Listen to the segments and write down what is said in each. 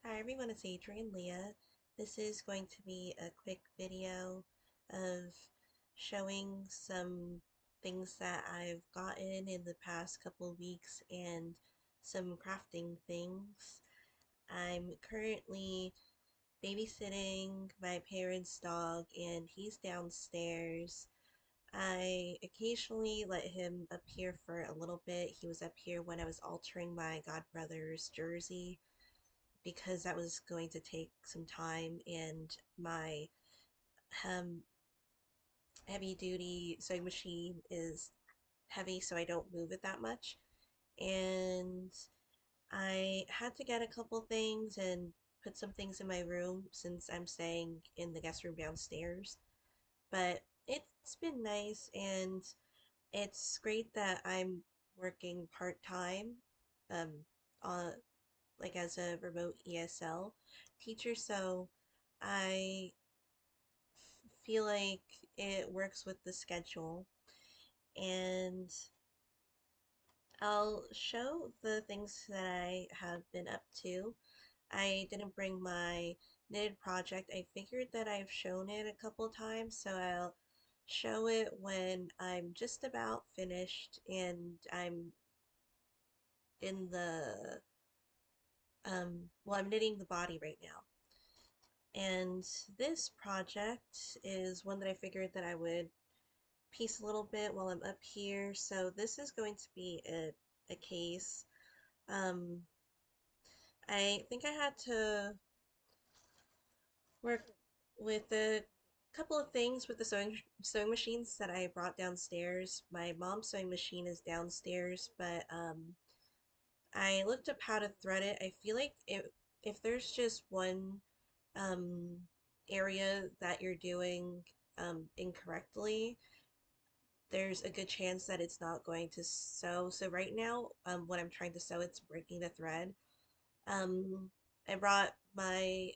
Hi everyone, it's Adrian Leah. This is going to be a quick video of showing some things that I've gotten in the past couple weeks and some crafting things. I'm currently babysitting my parents' dog and he's downstairs. I occasionally let him up here for a little bit. He was up here when I was altering my godbrother's jersey because that was going to take some time, and my um, heavy duty sewing machine is heavy, so I don't move it that much. And I had to get a couple things and put some things in my room since I'm staying in the guest room downstairs. But it's been nice, and it's great that I'm working part-time um, on like as a remote ESL teacher, so I feel like it works with the schedule. And I'll show the things that I have been up to. I didn't bring my knitted project. I figured that I've shown it a couple times, so I'll show it when I'm just about finished and I'm in the well, I'm knitting the body right now. And this project is one that I figured that I would piece a little bit while I'm up here. So this is going to be a case. Um, I think I had to work with a couple of things with the sewing machines that I brought downstairs. My mom's sewing machine is downstairs, but I looked up how to thread it. I feel like if there's just one um, area that you're doing incorrectly, there's a good chance that it's not going to sew. So right now, when I'm trying to sew, it's breaking the thread. Um, I brought my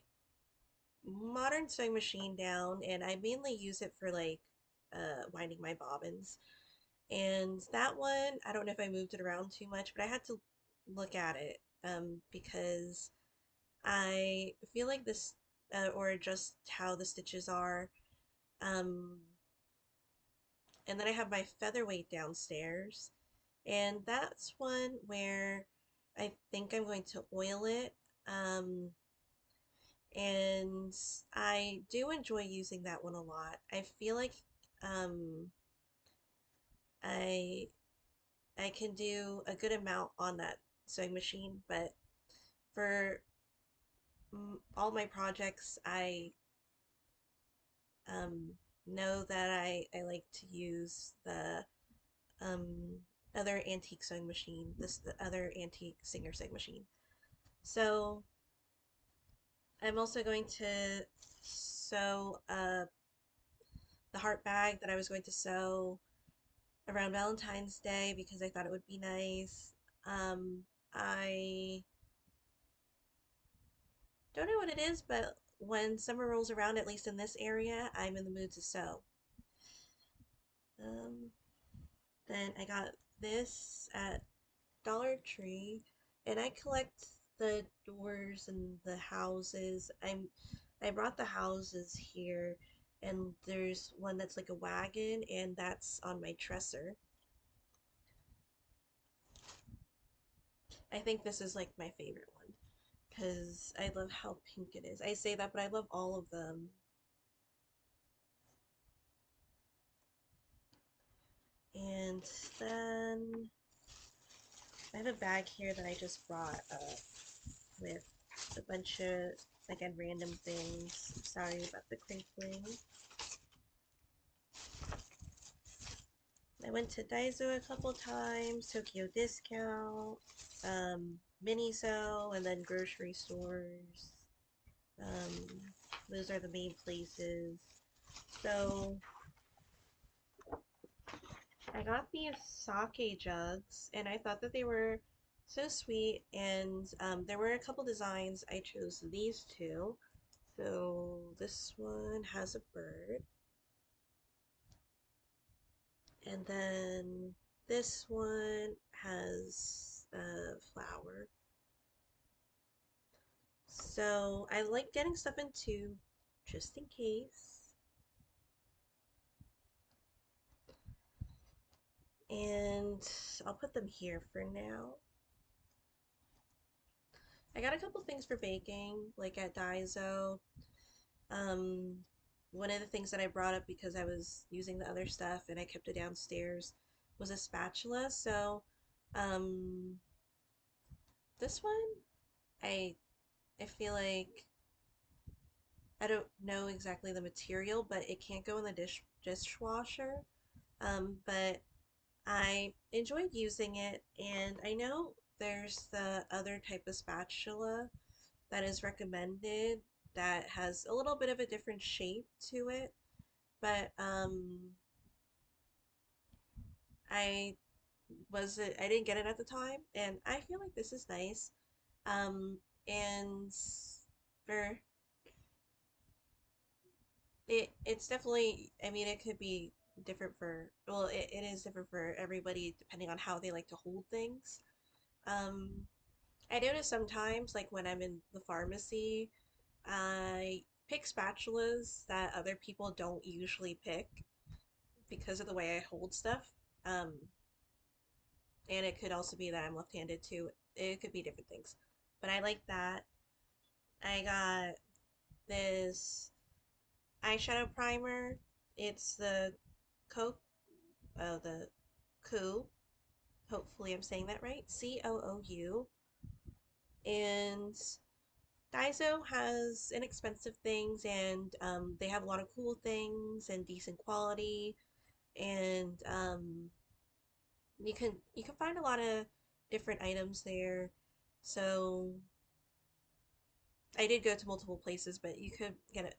modern sewing machine down, and I mainly use it for like winding my bobbins. And that one, I don't know if I moved it around too much, but I had to look at it because I feel like this, or just how the stitches are. Um, and then I have my featherweight downstairs. And that's one where I think I'm going to oil it. Um, and I do enjoy using that one a lot. I feel like um, I I can do a good amount on that sewing machine, but for all my projects, I um, know that I like to use the um, other antique sewing machine, the other antique Singer sewing machine. So I'm also going to sew the heart bag that I was going to sew around Valentine's Day because I thought it would be nice. I don't know what it is, but when summer rolls around, at least in this area, I'm in the mood to sew. Um, then I got this at Dollar Tree, and I collect the doors and the houses. I brought the houses here, and there's one that's like a wagon, and that's on my dresser. I think this is like my favorite one because I love how pink it is. I say that, but I love all of them. And then I have a bag here that I just brought with a bunch of, again, random things. Sorry about the crinkling. I went to Daiso a couple times, Tokyo Discount, Miniso, and then grocery stores. Um, those are the main places. So I got these sake jugs, and I thought that they were so sweet. And there were a couple designs. I chose these two. So this one has a bird, and then this one has a flower. So I like getting stuff in two just in case. And I'll put them here for now. I got a couple things for baking, like at Daiso. Um, One of the things that I brought up because I was using the other stuff and I kept it downstairs was a spatula. So, um, this one, I I feel like I don't know exactly the material, but it can't go in the dishwasher. But I enjoyed using it, and I know there's the other type of spatula that is recommended that has a little bit of a different shape to it, but I I didn't get it at the time, and I feel like this is nice. Um, and for it's definitely, I mean, it could be different for, well, it is different for everybody depending on how they like to hold things. Um, I notice sometimes, like when I'm in the pharmacy, I pick spatulas that other people don't usually pick because of the way I hold stuff. Um, and it could also be that I'm left-handed too. It could be different things. But I like that. I got this eyeshadow primer. It's the Coke, the Coo. Hopefully I'm saying that right. Coo. And Daiso has inexpensive things, and they have a lot of cool things and decent quality, and you can find a lot of different items there. So I did go to multiple places, but you could get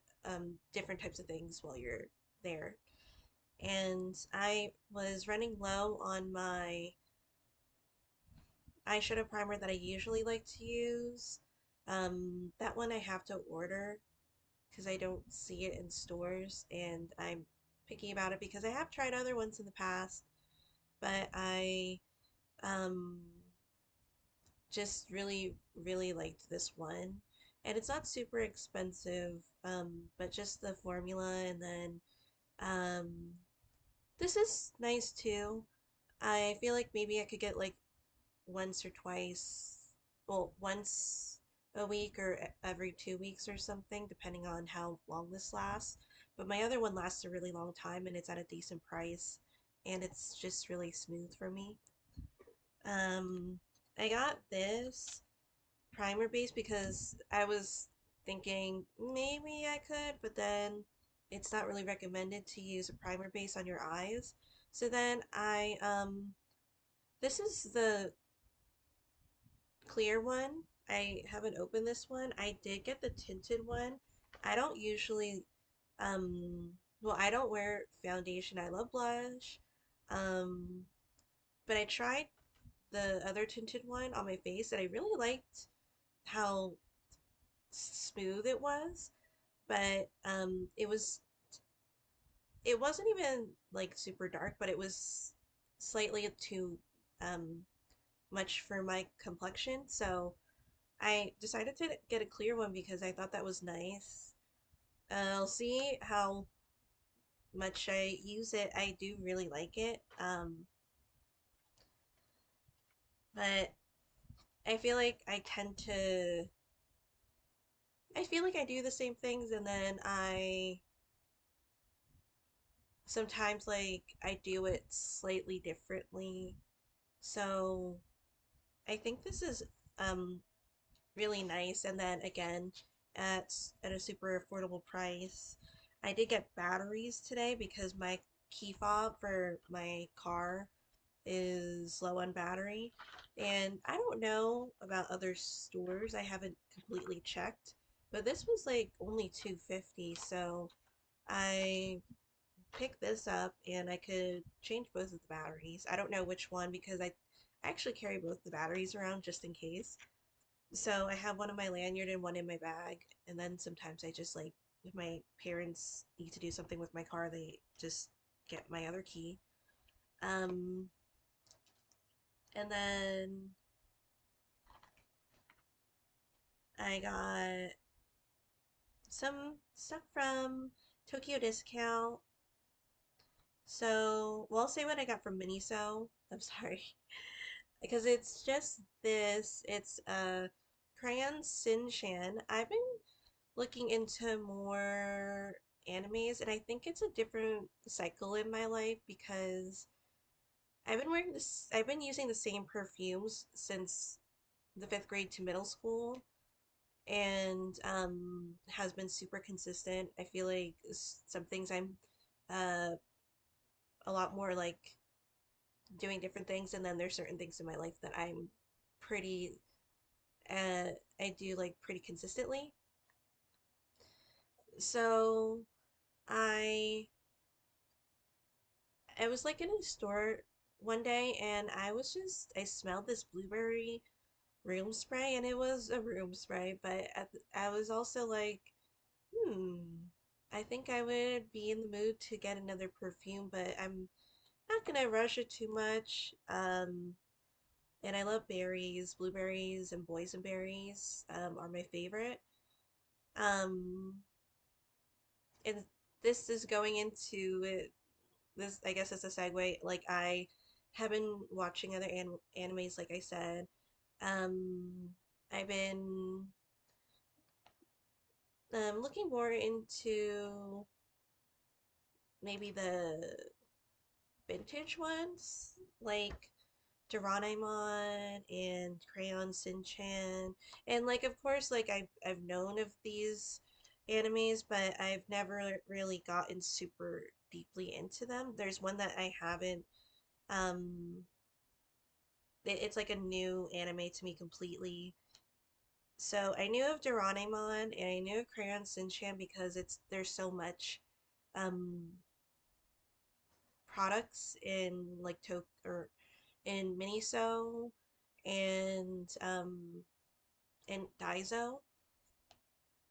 different types of things while you're there. And I was running low on my eyeshadow primer that I usually like to use. That one I have to order because I don't see it in stores, and I'm picky about it because I have tried other ones in the past, but I um, just really, really liked this one. And it's not super expensive, but just the formula, and then um, this is nice too. I feel like maybe I could get like once or twice, well, once a week or every 2 weeks or something, depending on how long this lasts. But my other one lasts a really long time and it's at a decent price and it's just really smooth for me. Um, I got this primer base because I was thinking maybe I could, but then it's not really recommended to use a primer base on your eyes. So then this is the clear one. I haven't opened this one. I did get the tinted one. I don't usually, well, I don't wear foundation. I love blush. Um, but I tried the other tinted one on my face and I really liked how smooth it was. But it wasn't even like super dark, but it was slightly too um much for my complexion. So I decided to get a clear one because I thought that was nice. I'll see how much I use it. I do really like it. But I feel like I feel like I do the same things and then I sometimes like I do it slightly differently. So I think this is um really nice. And then again, at a super affordable price. I did get batteries today because my key fob for my car is low on battery. And I don't know about other stores. I haven't completely checked, but this was like only 250, so I picked this up and I could change both of the batteries. I don't know which one because I actually carry both the batteries around just in case. So I have one in my lanyard and one in my bag. And then sometimes I just like, if my parents need to do something with my car, they just get my other key. Um, and then I got some stuff from Tokyo Discount. So, well, I'll say what I got from Miniso. I'm sorry. Because it's just this. It's Crayon Shin-chan. I've been looking into more animes, and I think it's a different cycle in my life because I've been using the same perfumes since the fifth grade to middle school, and has been super consistent. I feel like some things I'm uh a lot more like doing different things, and then there's certain things in my life that I'm pretty I do like pretty consistently. So I I was like in a store one day, and I smelled this blueberry room spray, and it was a room spray, but I was also like, hmm, I think I would be in the mood to get another perfume, but I'm not gonna rush it too much. And I love berries, blueberries and boysenberries, are my favorite. Um, and this is going into it, this, I guess it's a segue. Like I have been watching other animes, like I said. Um, I've been looking more into maybe the vintage ones, like Doraemon and Crayon Shin-chan. And like of course like I've known of these animes, but I've never really gotten super deeply into them. There's one that I haven't um it's like a new anime to me completely. So I knew of Doraemon and I knew of Crayon Shin-chan because it's there's so much um products in like to or in Miniso and Daiso.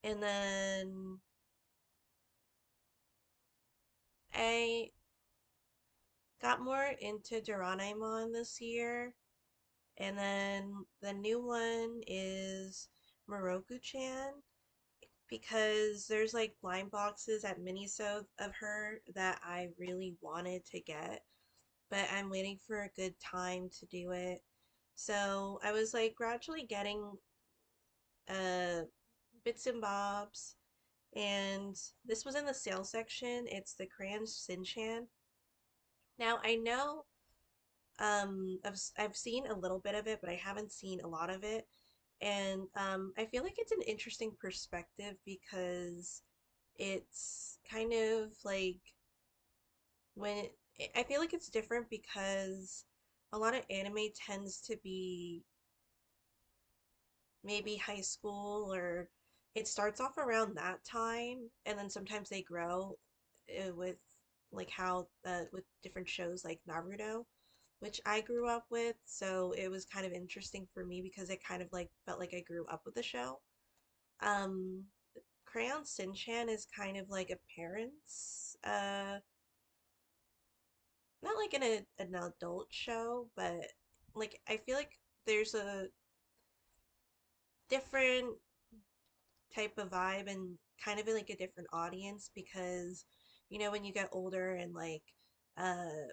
And then I got more into Doraemon this year. And then the new one is Moroku-chan because there's like blind boxes at Miniso of her that I really wanted to get, but I'm waiting for a good time to do it. So I was like gradually getting uh bits and bobs, and this was in the sale section. It's the Crayon Shin-chan. Now I know I've seen a little bit of it, but I haven't seen a lot of it. And I feel like it's an interesting perspective because it's kind of like when I feel like it's different because a lot of anime tends to be maybe high school, or it starts off around that time, and then sometimes they grow with like how with different shows like Naruto, which I grew up with, so it was kind of interesting for me because it kind of like felt like I grew up with the show. um Crayon Shin-chan is kind of like a parent's not like an adult show, but like I feel like there's a different type of vibe and kind of like a different audience because when you get older and like uh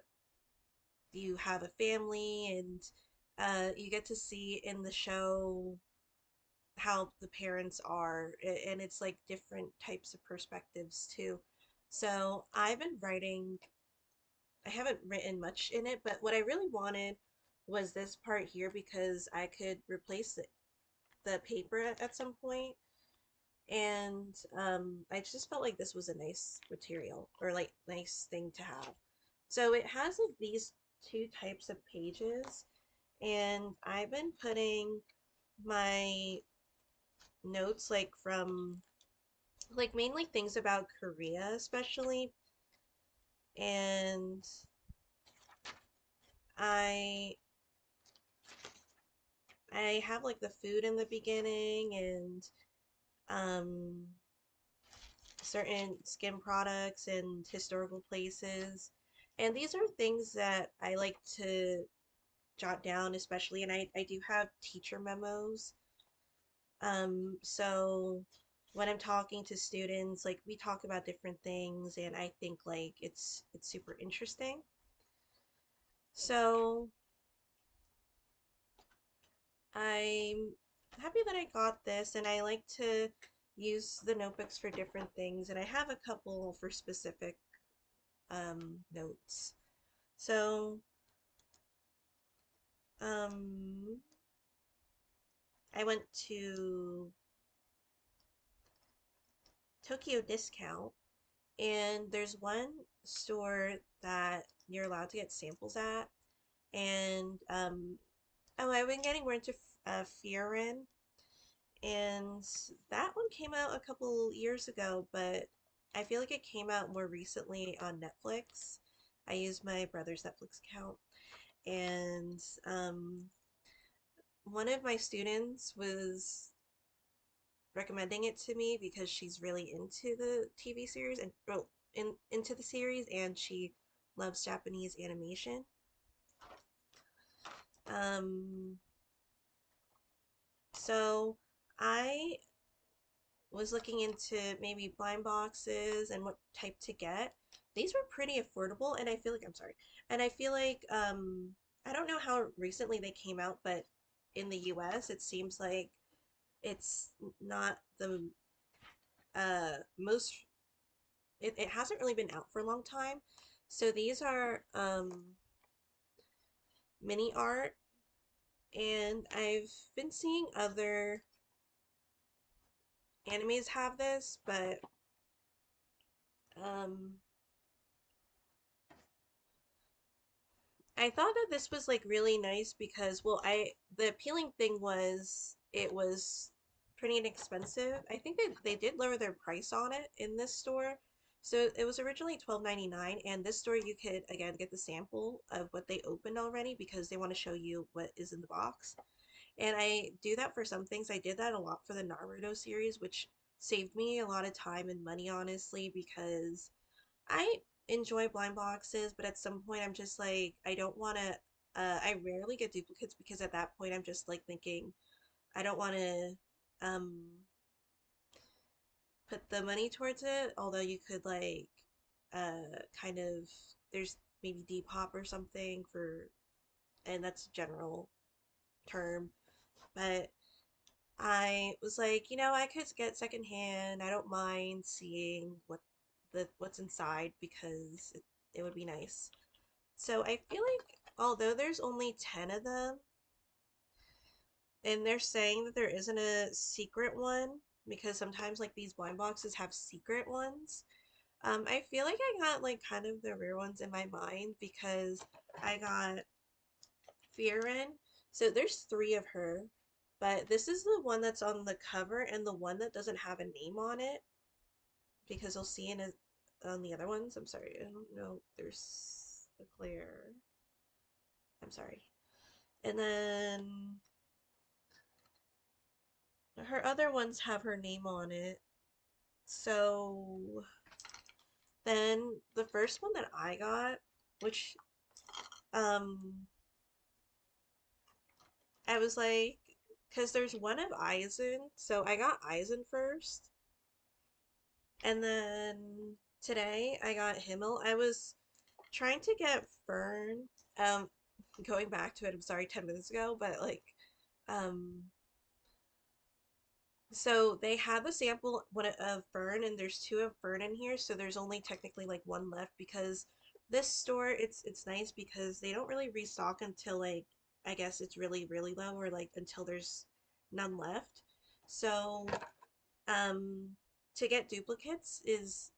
you have a family, and you get to see in the show how the parents are, and it's like different types of perspectives too. So I've been writing, I haven't written much in it, but what I really wanted was this part here because I could replace the paper at some point, and I just felt like this was a nice material, or like nice thing to have. So it has like these two types of pages, and I've been putting my notes like from like mainly things about Korea especially, and I I have like the food in the beginning, and um certain skin products and historical places. And these are things that I like to jot down, especially, and I do have teacher memos So when I'm talking to students, like we talk about different things and I think like it's super interesting. So I'm happy that I got this and I like to use the notebooks for different things and I have a couple for specific notes. So um I went to Tokyo Discount and there's one store that you're allowed to get samples at and oh, I've been getting more into Fiorin, and that one came out a couple years ago, but I feel like it came out more recently on Netflix. I used my brother's Netflix account, and one of my students was recommending it to me because she's really into the TV series and well, into the series, and she loves Japanese animation. Um, so I was looking into maybe blind boxes and what type to get. These were pretty affordable, and I feel like I'm sorry, and I feel like I don't know how recently they came out, but in the US it seems like it's not the most it hasn't really been out for a long time. So these are mini art, and I've been seeing other animes have this, but um I thought that this was like really nice because, well, the appealing thing was it was pretty inexpensive. I think they did lower their price on it in this store. So it was originally 12.99, and this store you could again get the sample of what they opened already because they want to show you what is in the box. And I do that for some things. I did that a lot for the Naruto series, which saved me a lot of time and money, honestly, because I enjoy blind boxes, but at some point I'm just like, I don't want to. I rarely get duplicates because at that point I'm just like thinking, I don't want to um, put the money towards it. Although you could like kind of, there's maybe Depop or something for, and that's a general term. But I was like, I could get secondhand. I don't mind seeing what's inside because it would be nice. So I feel like although there's only 10 of them, and they're saying that there isn't a secret one, because sometimes like these blind boxes have secret ones. I feel like I got like kind of the rare ones in my mind because I got Fiorin. So there's three of her, but this is the one that's on the cover and the one that doesn't have a name on it because you'll see in on the other ones. I'm sorry, I don't know. There's a clear. I'm sorry. And then her other ones have her name on it. So then the first one that I got, which um I was like, because there's one of Aizen, so I got Aizen first, and then today I got Himmel. I was trying to get Fern. Going back to it, I'm sorry, 10 minutes ago, but like, um, so they have a sample one of Fern, and there's two of Fern in here, so there's only technically like one left because this store it's nice because they don't really restock until like I guess it's really low or like until there's none left. So um to get duplicates is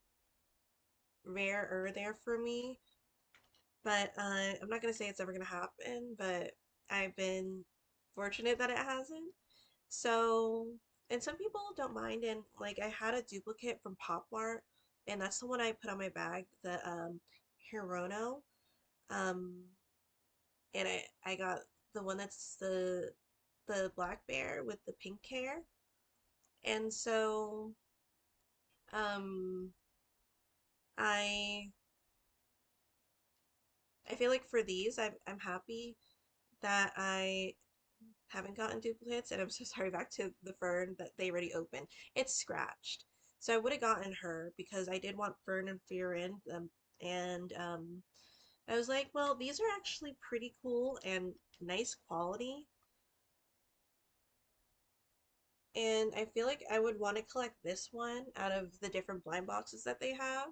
rarer there for me, but I'm not gonna say it's ever gonna happen, but I've been fortunate that it hasn't. So, and some people don't mind, and like I had a duplicate from Pop Mart, and that's the one I put on my bag, the Hirono. Um, and I got the one that's the black bear with the pink hair. And so um I I feel like for these I'm happy that I haven't gotten duplicates, and I'm so sorry, back to the Fern that they already opened. It's scratched. So I would have gotten her because I did want Fern and Fearin, and I was like, well, these are actually pretty cool and nice quality, and I feel like I would want to collect this one out of the different blind boxes that they have.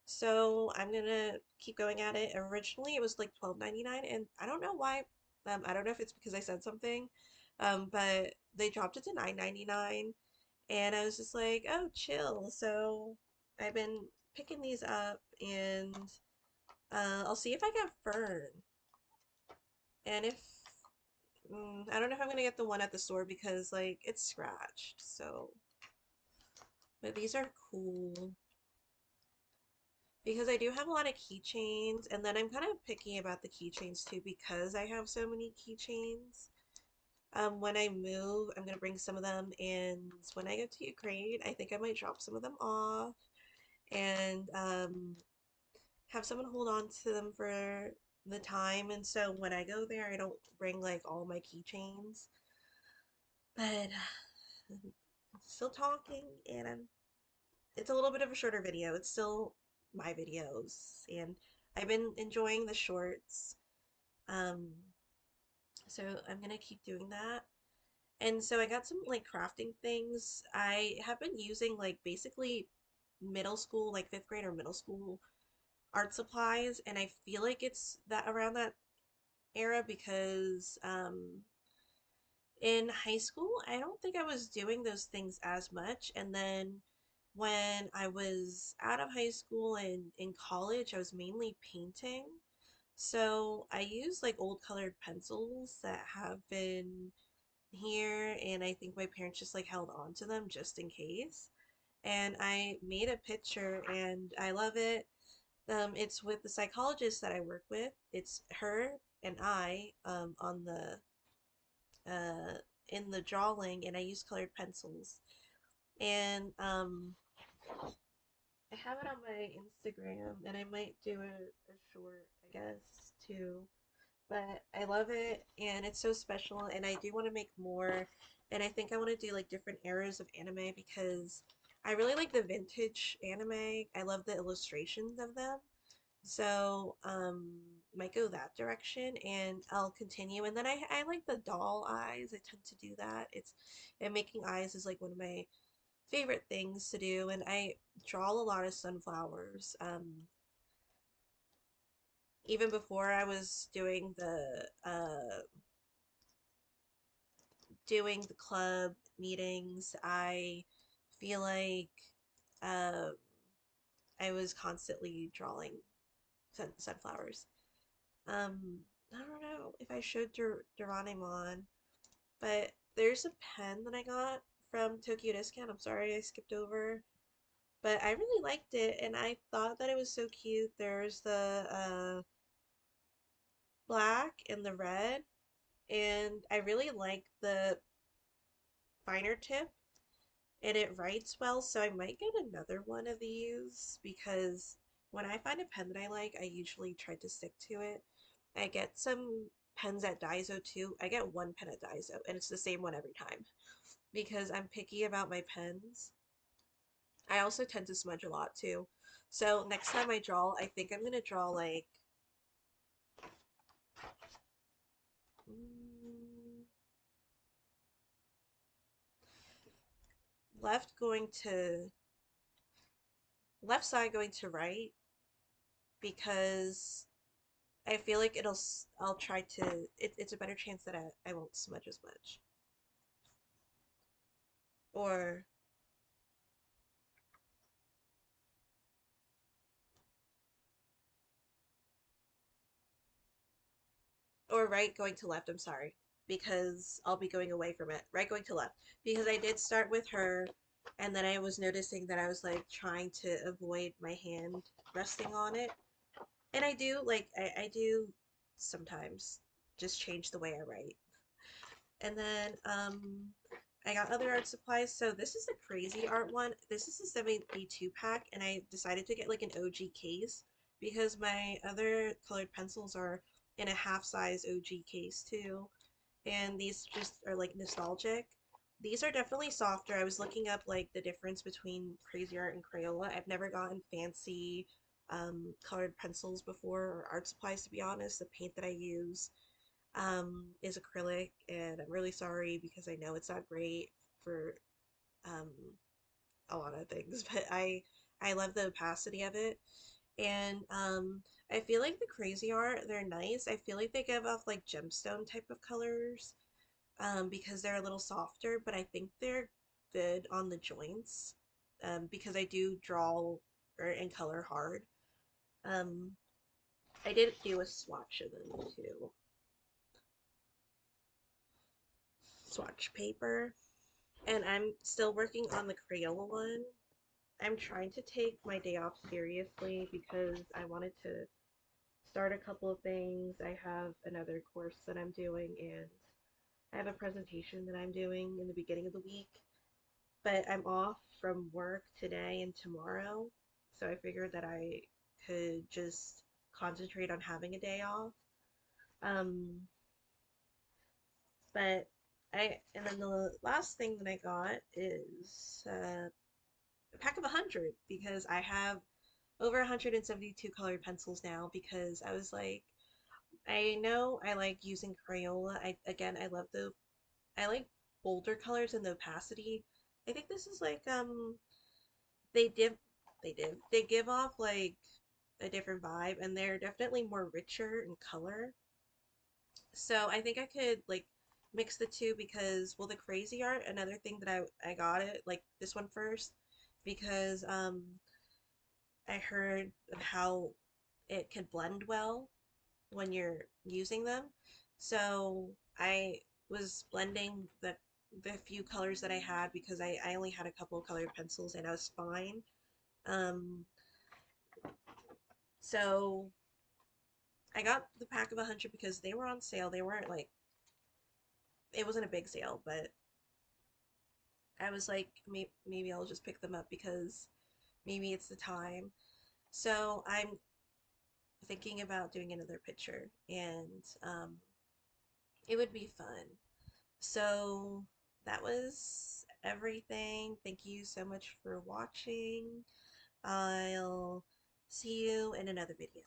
So I'm gonna keep going at it. Originally, it was like 12.99, and I don't know why. I don't know if it's because I said something, but they dropped it to 9.99, and I was just like, oh, chill. So I've been picking these up, and I'll see if I get Fern. And if I don't know if I'm gonna get the one at the store because like it's scratched. So, but these are cool. Because I do have a lot of keychains, and then I'm kind of picky about the keychains too because I have so many keychains. When I move, I'm gonna bring some of them, and when I go to Ukraine, I think I might drop some of them off and have someone hold on to them for the time. And so when I go there, I don't bring like all my keychains. But I'm still talking, and it's a little bit of a shorter video. It's still my videos, and I've been enjoying the shorts. Um, so I'm gonna keep doing that. And so I got some like crafting things. I have been using like basically middle school, like fifth grade or middle school art supplies, and I feel like it's that around that era because in high school, I don't think I was doing those things as much. And then when I was out of high school and in college, I was mainly painting. So I use like old colored pencils that have been here, and I think my parents just like held on to them just in case. And I made a picture and I love it. It's with the psychologist that I work with. It's her and I on the uh, in the drawing, and I use colored pencils. And I have it on my Instagram, and I might do a short, I guess, too. But I love it, and it's so special, and I do want to make more. And I think I want to do like different eras of anime because I really like the vintage anime. I love the illustrations of them. So, might go that direction, and I'll continue. And then I like the doll eyes. I tend to do that. And making eyes is like one of my favorite things to do. And I draw a lot of sunflowers. Even before I was doing the club meetings, I feel like um, I was constantly drawing sunflowers. I don't know if I showed Doraemon, but there's a pen that I got from Tokyo Discount. I'm sorry I skipped over, but I really liked it, and I thought that it was so cute. There's the black and the red, and I really like the finer tip, and it writes well, so I might get another one of these because when I find a pen that I like, I usually try to stick to it. I get some pens at Daiso too. I get one pen at Daiso, and it's the same one every time because I'm picky about my pens. I also tend to smudge a lot too. So next time I draw, I think I'm gonna draw like mm, left going to left side going to right because I feel like I'll try to it's a better chance that I won't smudge as much. Or right going to left, I'm sorry, because I'll be going away from it. Right going to left. Because I did start with her, and then I was noticing that I was like trying to avoid my hand resting on it. And I do like I do sometimes just change the way I write. And then I got other art supplies. So this is a crazy art one. This is a 72 pack, and I decided to get like an OG case because my other colored pencils are in a half size OG case too. and these just are like nostalgic. These are definitely softer. I was looking up like the difference between Crazy Art and Crayola. I've never gotten fancy colored pencils before or art supplies, to be honest. The paint that I use is acrylic, and I'm really sorry because I know it's not great for um, a lot of things, but I love the opacity of it. And I feel like the Crazy Art, they're nice. I feel like they give off like gemstone type of colors because they're a little softer, but I think they're good on the joints because I do draw and color hard. Um, I did do a swatch of them too. Swatch paper. And I'm still working on the Crayola one. I'm trying to take my day off seriously because I wanted to start a couple of things. I have another course that I'm doing, and I have a presentation that I'm doing in the beginning of the week. But I'm off from work today and tomorrow, so I figured that I could just concentrate on having a day off. Um, but and then the last thing that I got is a pack of 100 because I have over 172 colored pencils now because I was like, I know I like using Crayola. I love I like bolder colors and the opacity. I think this is like they dip they give off like a different vibe, and they're definitely more richer in color. So I think I could like mix the two because well, the Crazy Art, another thing that I got it like this one first because I heard how it could blend well when you're using them. So I was blending the few colors that I had because I only had a couple of colored pencils and I was fine. Um, so I got the pack of 100 because they were on sale. They weren't like it wasn't a big sale, but I was like maybe I'll just pick them up because maybe it's the time. So I'm thinking about doing another picture, and it would be fun. So that was everything. Thank you so much for watching. I'll see you in another video.